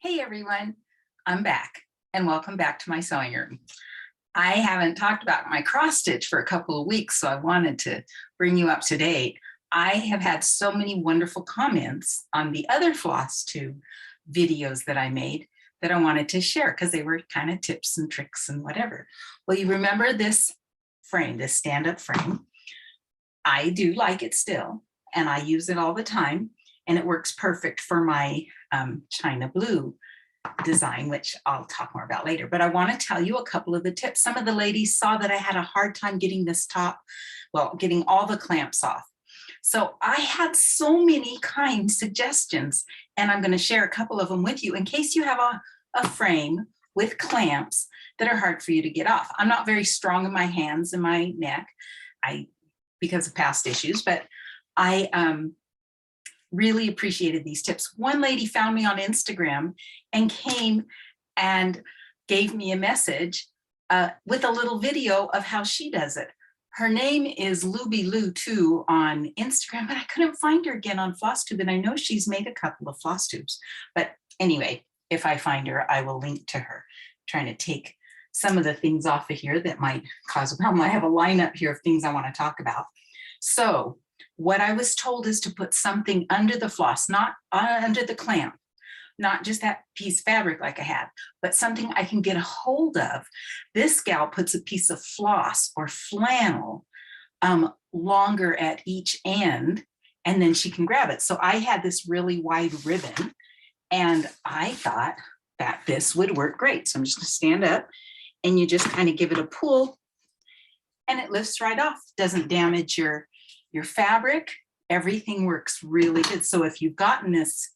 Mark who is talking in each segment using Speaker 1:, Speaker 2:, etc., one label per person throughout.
Speaker 1: Hey everyone, I'm back and welcome back to my sewing room. I haven't talked about my cross stitch for a couple of weeks, so I wanted to bring you up to date. I have had so many wonderful comments on the other Flosstube videos that I made that I wanted to share because they were kind of tips and tricks and whatever. Well, you remember this frame, this stand-up frame. I do like it still, and I use it all the time, and it works perfect for my China blue design, which I'll talk more about later. But I want to tell you a couple of the tips. Some of the ladies saw that I had a hard time getting this top, well, getting all the clamps off. So I had so many kind suggestions, and I'm going to share a couple of them with you in case you have a frame with clamps that are hard for you to get off. I'm not very strong in my hands and my neck, because of past issues, but I really appreciated these tips. One lady found me on Instagram and came and gave me a message with a little video of how she does it. Her name is Lou2 on Instagram, but I couldn't find her again on Flosstube, and I know she's made a couple of Flosstubes. But anyway, if I find her, I will link to her. I'm trying to take some of the things off of here that might cause a problem. I have a lineup here of things I want to talk about. So what I was told is to put something under the floss, not under the clamp, not just that piece of fabric like I had, but something I can get a hold of. This gal puts a piece of floss or flannel longer at each end, and then she can grab it. So I had this really wide ribbon, and I thought that this would work great. So I'm just gonna stand up, and you just kind of give it a pull, and it lifts right off. Doesn't damage your fabric. Everything works really good. So if you've gotten this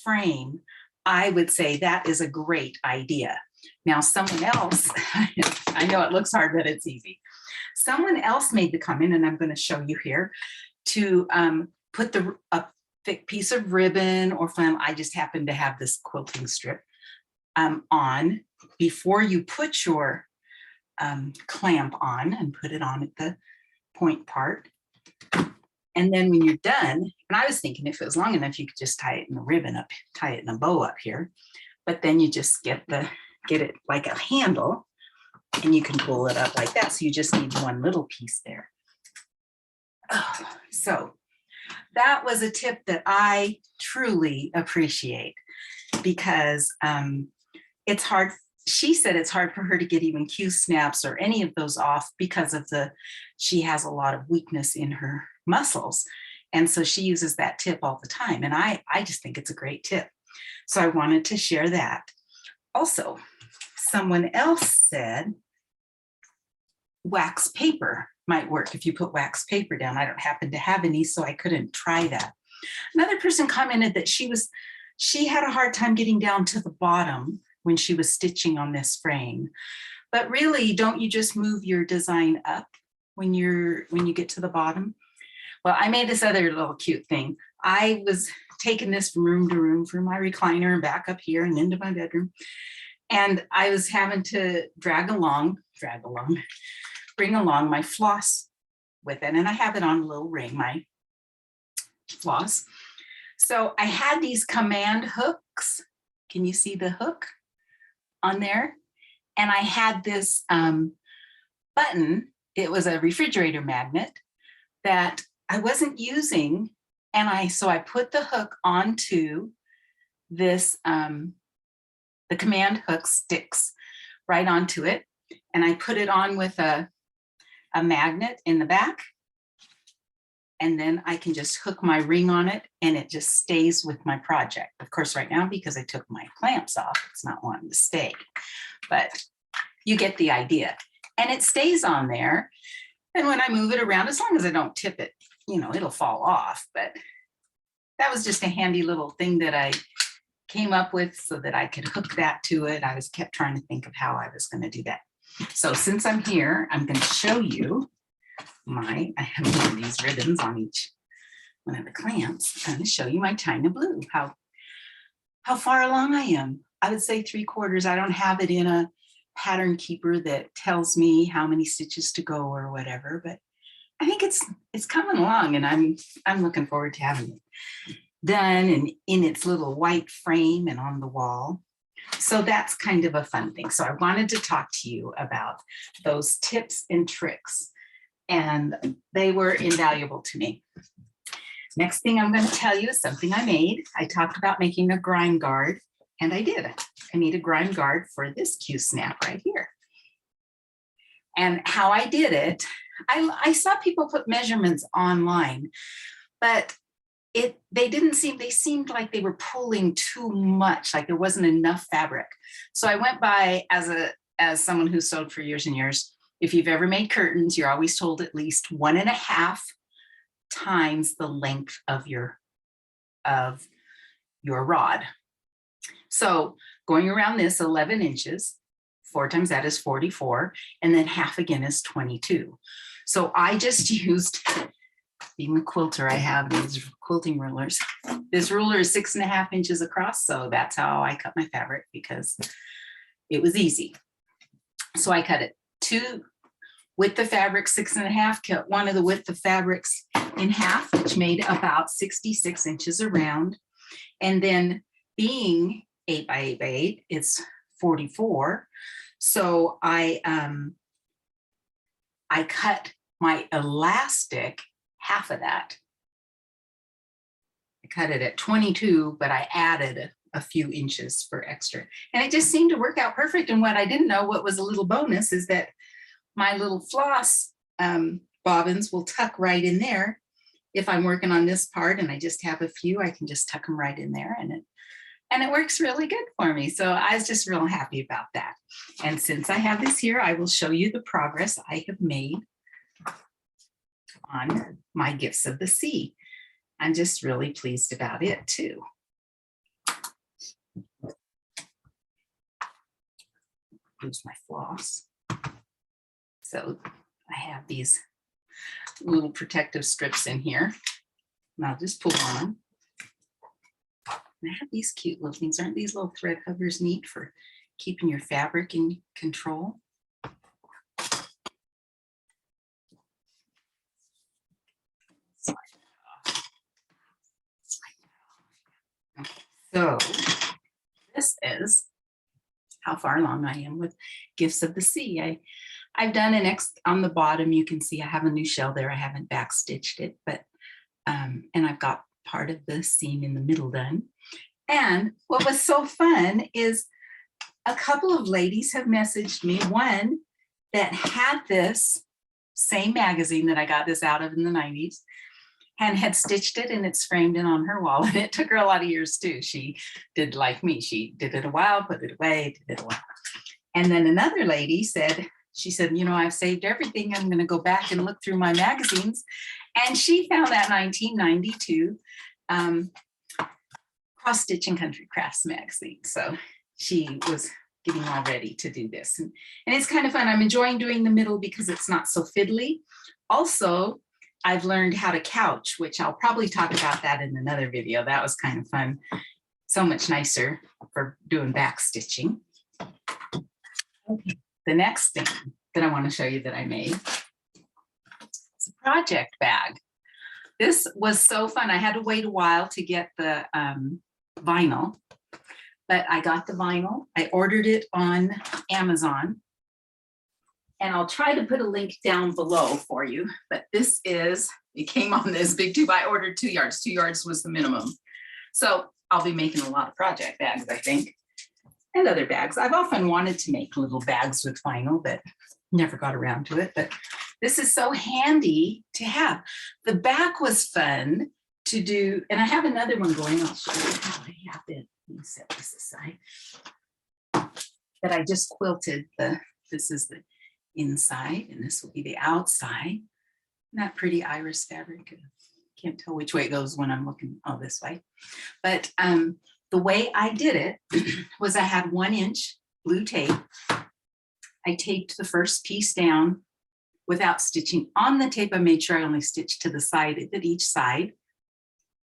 Speaker 1: frame, I would say that is a great idea. Now, someone else, I know it looks hard, but it's easy. Someone else made the comment, and I'm going to show you here, to put a thick piece of ribbon or flannel. I just happen to have this quilting strip on before you put your clamp on, and put it on at the point part. And then when you're done, and I was thinking if it was long enough, you could just tie it in a ribbon up, tie it in a bow up here. But then you just get it like a handle, and you can pull it up like that. So you just need one little piece there. So that was a tip that I truly appreciate, because it's hard. She said it's hard for her to get even Q snaps or any of those off because of she has a lot of weakness in her muscles. And so she uses that tip all the time. And I just think it's a great tip. So I wanted to share that. Also, someone else said wax paper might work if you put wax paper down. I don't happen to have any, so I couldn't try that. Another person commented that she had a hard time getting down to the bottom when she was stitching on this frame. But really, don't you just move your design up when you get to the bottom? Well, I made this other little cute thing. I was taking this from room to room, from my recliner and back up here and into my bedroom. And I was having to bring along my floss with it. And I have it on a little ring, my floss. So I had these command hooks. Can you see the hook on there? And I had this button. It was a refrigerator magnet that I wasn't using. And so I put the hook onto this, the command hook sticks right onto it. And I put it on with a magnet in the back. And then I can just hook my ring on it, and it just stays with my project. Of course, right now, because I took my clamps off, it's not wanting to stay, but you get the idea. And it stays on there. And when I move it around, as long as I don't tip it, it'll fall off. But that was just a handy little thing that I came up with so that I could hook that to it. I kept trying to think of how I was going to do that. So since I'm here, I'm going to show you I have one of these ribbons on each one of the clamps. I'm going to show you my China blue, how far along I am. I would say 3/4. I don't have it in a pattern keeper that tells me how many stitches to go or whatever, but I think it's coming along, and I'm looking forward to having it. done and in its little white frame and on the wall. So that's kind of a fun thing. So I wanted to talk to you about those tips and tricks, and they were invaluable to me. Next thing I'm going to tell you is something I made. I talked about making a grime guard, and I did. I made a grime guard for this Q snap right here. And how I did it, I saw people put measurements online, but they seemed like they were pulling too much, like there wasn't enough fabric. So I went by, as someone who sewed for years and years, if you've ever made curtains, you're always told at least 1.5 times the length of your rod. So going around this 11 inches, 4 times that is 44, and then half again is 22. So I just used, being a quilter, I have these quilting rulers. This ruler is 6.5 inches across, so that's how I cut my fabric because it was easy. So I cut it 2 width of fabric 6.5, cut one of the width of fabrics in half, which made about 66 inches around. And then being 8 by 8 by 8, it's 44. So I cut my elastic half of that. I cut it at 22, but I added a few inches for extra. And it just seemed to work out perfect. And what I didn't know, what was a little bonus, is that my little floss bobbins will tuck right in there. If I'm working on this part and I just have a few, I can just tuck them right in there, and it works really good for me. So I was just real happy about that. And since I have this here, I will show you the progress I have made on my Gifts of the Sea. I'm just really pleased about it too. Here's my floss. So I have these little protective strips in here, and I'll just pull on them. And I have these cute little things. Aren't these little thread huggers neat for keeping your fabric in control? So this is how far along I am with Gifts of the Sea. I've done an X on the bottom. You can see I have a new shell there. I haven't backstitched it, but and I've got part of the seam in the middle done. And what was so fun is a couple of ladies have messaged me, one that had this same magazine that I got this out of in the 90s and had stitched it, and it's framed in on her wall. And it took her a lot of years too. She did like me. She did it a while, put it away, did it a while. And then another lady said, she said, you know, I've saved everything. I'm going to go back and look through my magazines. And she found that 1992 Cross Stitch and Country Crafts magazine. So she was getting all ready to do this. And it's kind of fun. I'm enjoying doing the middle because it's not so fiddly. Also, I've learned how to couch, which I'll probably talk about that in another video. That was kind of fun. So much nicer for doing back stitching. Okay. The next thing that I want to show you that I made is a project bag. This was so fun. I had to wait a while to get the vinyl, but I got the vinyl. I ordered it on Amazon, and I'll try to put a link down below for you. But this is, it came on this big tube. I ordered 2 yards. 2 yards was the minimum. So I'll be making a lot of project bags, I think. And other bags. I've often wanted to make little bags with vinyl, but never got around to it. But this is so handy to have. The back was fun to do, and I have another one going. I'll show you how I have it. Let me set this aside. That I just quilted this is the inside, and this will be the outside. Not pretty iris fabric. Can't tell which way it goes when I'm looking this way. But the way I did it was I had 1 inch blue tape. I taped the first piece down without stitching on the tape. I made sure I only stitched to the side at each side.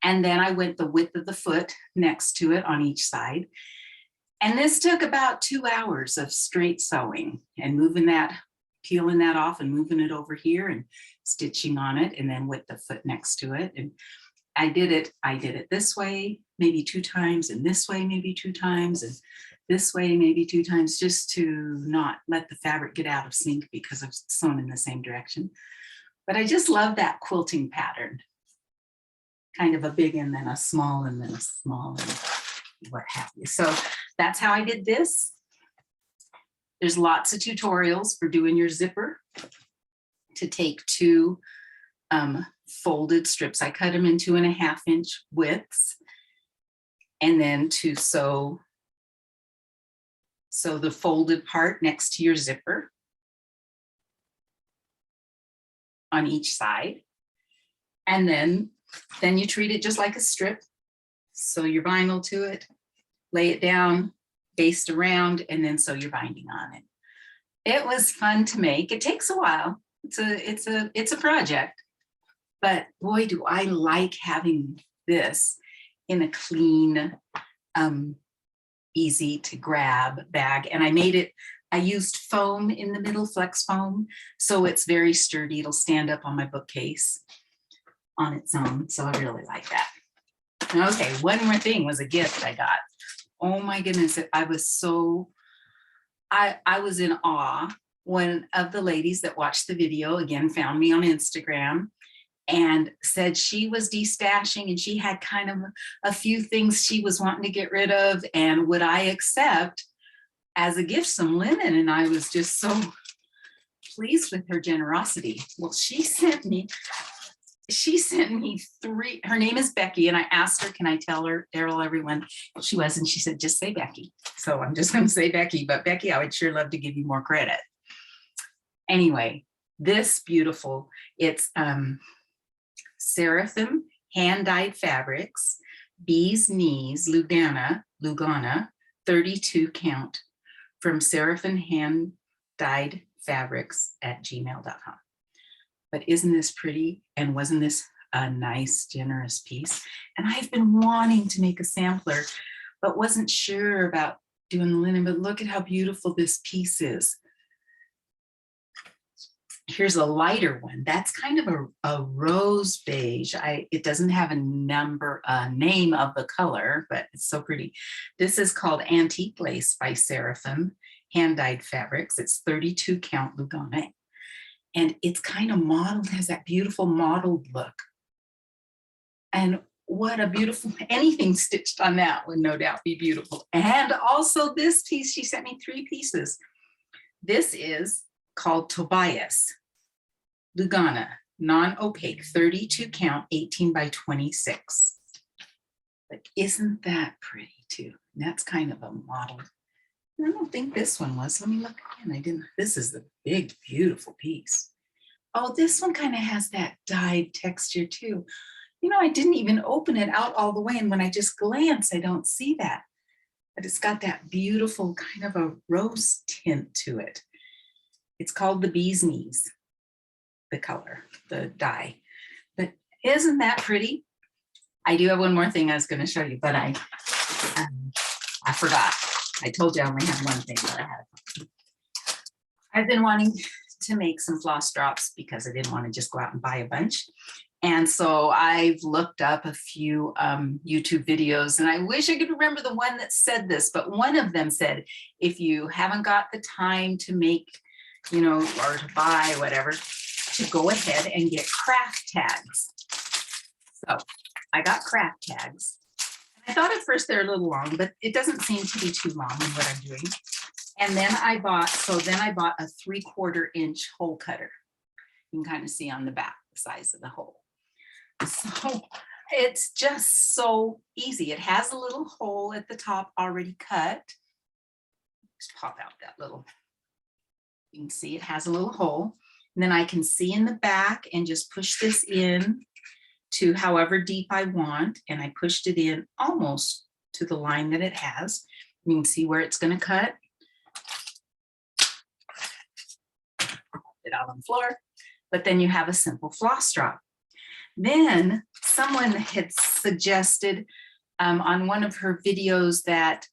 Speaker 1: And then I went the width of the foot next to it on each side. And this took about 2 hours of straight sewing and moving that, peeling that off and moving it over here and stitching on it, and then with the foot next to it. I did it this way, maybe 2 times, and this way, maybe 2 times, and this way, maybe 2 times, just to not let the fabric get out of sync because I've sewn in the same direction. But I just love that quilting pattern. Kind of a big and then a small and then a small and what have you. So that's how I did this. There's lots of tutorials for doing your zipper. To take 2 folded strips, I cut them in 2.5 inch widths, and then to sew the folded part next to your zipper on each side, and then you treat it just like a strip. Sew your vinyl to it, lay it down, baste around, and then sew your binding on it. It was fun to make. It takes a while. It's a project, but boy, do I like having this in a clean, easy to grab bag. And I used foam in the middle, flex foam, so it's very sturdy. It'll stand up on my bookcase on its own. So I really like that. Okay, one more thing was a gift I got. Oh my goodness, I was in awe. One of the ladies that watched the video, again, found me on Instagram and said she was destashing and she had kind of a few things she was wanting to get rid of, and would I accept as a gift some linen? And I was just so pleased with her generosity. Well, she sent me 3, her name is Becky, and I asked her, can I tell everyone she was, and she said, just say Becky. So I'm just going to say Becky, but Becky, I would sure love to give you more credit. Anyway, this beautiful, it's Seraphim hand-dyed fabrics, bee's knees, Lugana, 32 count, from Seraphim hand-dyed fabrics at gmail.com. But isn't this pretty? And wasn't this a nice, generous piece? And I've been wanting to make a sampler, but wasn't sure about doing the linen, but look at how beautiful this piece is. Here's a lighter one. That's kind of a rose beige. It doesn't have a name of the color, but it's so pretty. This is called Antique Lace by Seraphim, hand-dyed fabrics. It's 32 count Lugana. And it's kind of modeled, has that beautiful mottled look. And what a beautiful, anything stitched on that would no doubt be beautiful. And also this piece, she sent me 3 pieces. This is called Tobias, Lugana, non-opaque, 32 count, 18 by 26. But isn't that pretty too? And that's kind of a model. I don't think this one was. Let me look again. This is the big, beautiful piece. Oh, this one kind of has that dyed texture too. You know, I didn't even open it out all the way. And when I just glance, I don't see that. But it's got that beautiful kind of a rose tint to it. It's called the bee's knees, the color, the dye. But isn't that pretty? I do have one more thing I was going to show you, but I forgot. I told you I only had one thing that I had. I've been wanting to make some floss drops because I didn't want to just go out and buy a bunch. And so I've looked up a few YouTube videos, and I wish I could remember the one that said this, but one of them said, if you haven't got the time to make, you know, or to buy whatever, to go ahead and get Kraft tags. So I got Kraft tags. I thought at first they're a little long, but it doesn't seem to be too long in what I'm doing. And then I bought a 3/4 inch hole cutter. You can kind of see on the back the size of the hole. So it's just so easy. It has a little hole at the top already cut. Just pop out that little, you can see it has a little hole. And then I can see in the back and just push this in to however deep I want. And I pushed it in almost to the line that it has. You can see where it's going to cut. It out on the floor. But then you have a simple floss drop. Then someone had suggested on one of her videos that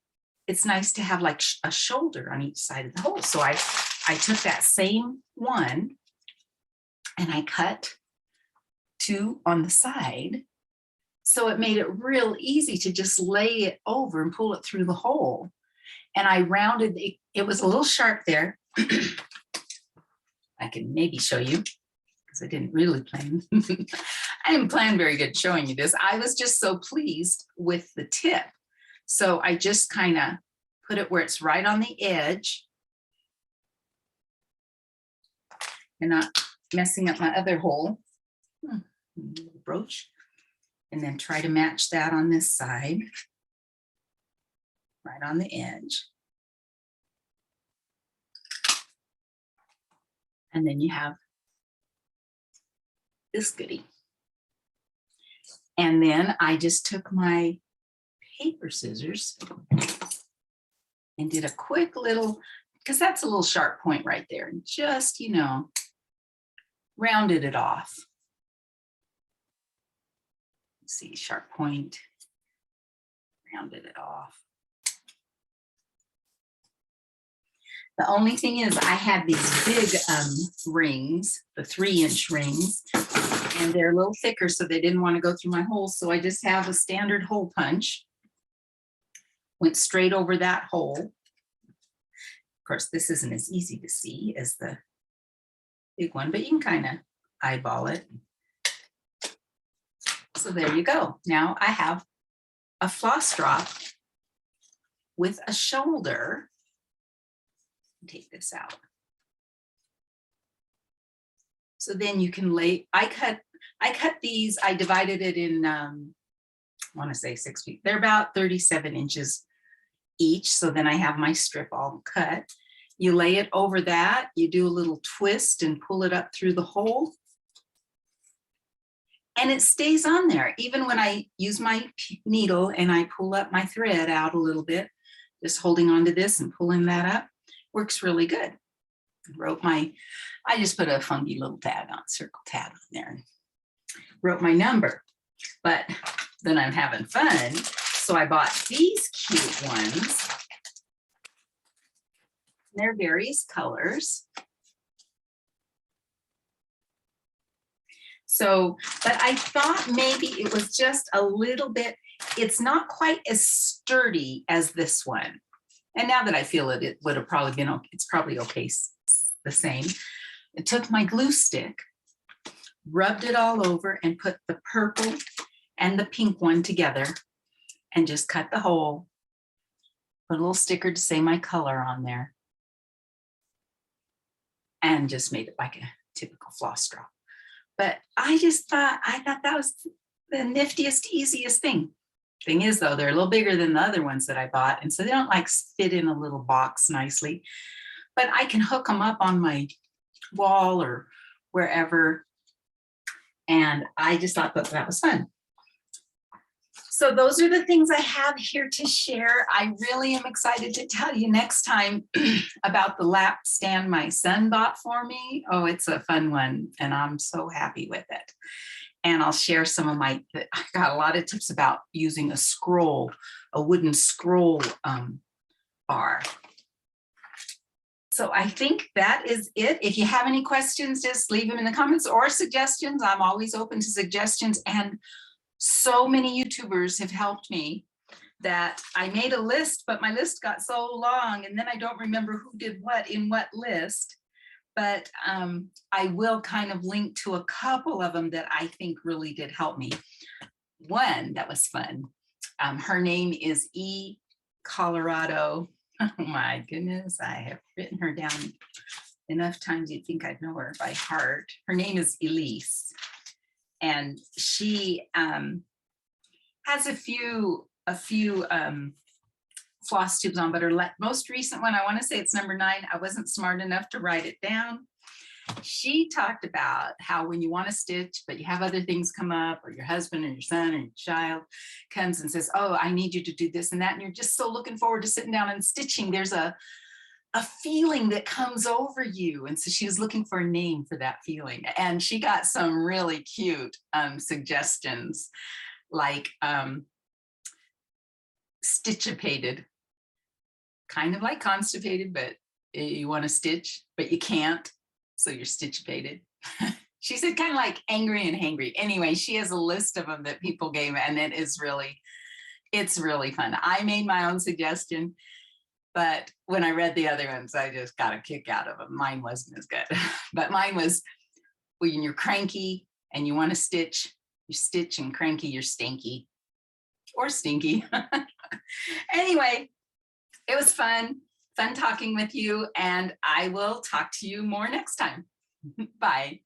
Speaker 1: it's nice to have like a shoulder on each side of the hole. So I took that same one and I cut 2 on the side So it made it real easy to just lay it over and pull it through the hole. And I rounded, it was a little sharp there. I can maybe show you because I didn't really plan. I didn't plan very good showing you this. I was just so pleased with the tip. So I just kind of put it where it's right on the edge and not messing up my other hole. Brooch. And then try to match that on this side, right on the edge. And then you have this goodie. And then I just took my paper scissors and did a quick little, because that's a little sharp point right there, and just, you know, rounded it off. Let's see, sharp point, rounded it off. The only thing is I had these big rings, the 3-inch rings, and they're a little thicker, so they didn't want to go through my hole. So I just have a standard hole punch. Went straight over that hole. Of course, this isn't as easy to see as the big one, but you can kind of eyeball it. So there you go. Now I have a floss drop with a shoulder. Take this out. So then you can lay, I cut these, I divided it in, I want to say 6 feet. They're about 37 inches each. So then I have my strip all cut. You lay it over that, you do a little twist and pull it up through the hole. And it stays on there. Even when I use my needle and I pull up my thread out a little bit, just holding on to this and pulling that up, works really good. I just put a funky little tag on, circle tag on there, and wrote my number. But then I'm having fun, so I bought these cute ones. They're various colors. So, but I thought maybe it was just a little bit, it's not quite as sturdy as this one. And now that I feel it, it would have probably been, it's probably okay, the same. I took my glue stick, rubbed it all over, and put the purple and the pink one together and just cut the hole, put a little sticker to say my color on there, and just made it like a typical floss drop. But I thought that was the niftiest, easiest thing. Thing is, though, they're a little bigger than the other ones that I bought, and so they don't like fit in a little box nicely. But I can hook them up on my wall or wherever, and I just thought that was fun. So those are the things I have here to share. I really am excited to tell you next time about the lap stand my son bought for me. Oh, it's a fun one, and I'm so happy with it. And I'll share some of I got a lot of tips about using a scroll, a wooden scroll bar. So I think that is it. If you have any questions, just leave them in the comments or suggestions. I'm always open to suggestions. And so many YouTubers have helped me that I made a list, but my list got so long and then I don't remember who did what in what list. But I will kind of link to a couple of them that I think really did help me. One that was fun. Her name is E. Colorado. Oh my goodness, I have written her down enough times you'd think I'd know her by heart. Her name is Elise. And she has a few floss tubes on, but her most recent one, I want to say it's number 9. I wasn't smart enough to write it down. She talked about how when you want to stitch, but you have other things come up, or your husband or your son or your child comes and says, oh, I need you to do this and that, and you're just so looking forward to sitting down and stitching, there's a feeling that comes over you. And so she was looking for a name for that feeling. And she got some really cute suggestions, like stitchipated, kind of like constipated, but you want to stitch, but you can't. So you're stitchipated. She said kind of like angry and hangry. Anyway, she has a list of them that people gave, and it's really fun. I made my own suggestion, but when I read the other ones, I just got a kick out of them. Mine wasn't as good, but mine was when you're cranky and you want to stitch, you stitch, and cranky, you're stinky or stinky. Anyway, it was fun talking with you, and I will talk to you more next time. Bye.